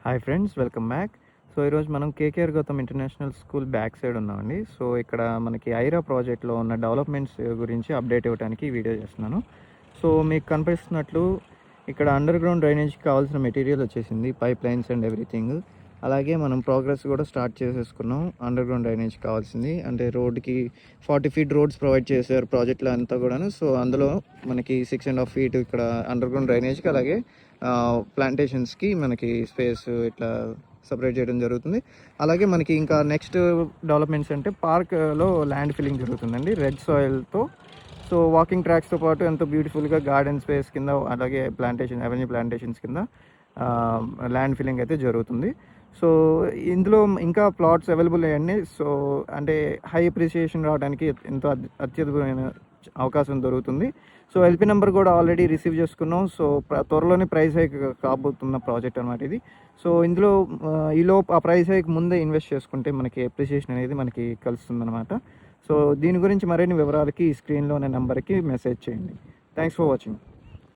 Hi friends, welcome back. So ఈరోజు మనం KKR Gautam international school back side ఉన్నామండి. So ఇక్కడ మనకి ఐరా ప్రాజెక్ట్లో ఉన్న డెవలప్మెంట్స్ గురించి అప్డేట్ ఇవ్వడానికి ఈ వీడియో చేస్తున్నాను. సో మీకు కనిపిస్తున్నట్లు ఇక్కడ అండర్ గ్రౌండ్ డ్రైనేజ్కి కావాల్సిన మెటీరియల్ వచ్చేసింది, పైప్ లైన్స్ అండ్ ఎవ్రీథింగ్. అలాగే మనం ప్రోగ్రెస్ కూడా స్టార్ట్ చేసేసుకున్నాం. అండర్ గ్రౌండ్ డ్రైనేజ్ కావాల్సింది అంటే రోడ్కి 40 feet రోడ్స్ ప్రొవైడ్ చేశారు ప్రాజెక్ట్లో అంతా కూడాను. సో అందులో మనకి 6.5 feet ఇక్కడ అండర్ గ్రౌండ్ డ్రైనేజ్కి, అలాగే ప్లాంటేషన్స్కి మనకి స్పేస్ ఇట్లా సపరేట్ చేయడం జరుగుతుంది. అలాగే మనకి ఇంకా నెక్స్ట్ డెవలప్మెంట్స్ అంటే పార్క్లో ల్యాండ్ ఫిల్లింగ్ జరుగుతుందండి రెడ్ సాయిల్తో. సో వాకింగ్ ట్రాక్స్తో పాటు ఎంతో బ్యూటిఫుల్గా గార్డెన్ స్పేస్ కింద, అలాగే అవెన్యూ ప్లాంటేషన్స్ కింద ల్యాండ్ ఫిల్లింగ్ అయితే జరుగుతుంది. సో ఇందులో ఇంకా ప్లాట్స్ అవైలబుల్ అయ్యండి. సో అంటే హై అప్రిసియేషన్ రావడానికి ఎంతో అత్యద్భుతమైన అవకాశం దొరుకుతుంది. సో ఎల్పీ నెంబర్ కూడా ఆల్రెడీ రిసీవ్ చేసుకున్నాం. సో త్వరలోనే ప్రైస్ హైక్ కాబోతున్న ప్రాజెక్ట్ అనమాట ఇది. సో ఇందులో ఈలోపు ఆ ప్రైస్ హైక్ ముందే ఇన్వెస్ట్ చేసుకుంటే మనకి అప్రిసియేషన్ అనేది మనకి కలుస్తుందన్నమాట. సో దీని గురించి మరిన్ని వివరాలకి స్క్రీన్లో ఉన్న నెంబర్కి మెసేజ్ చేయండి. Thanks for watching.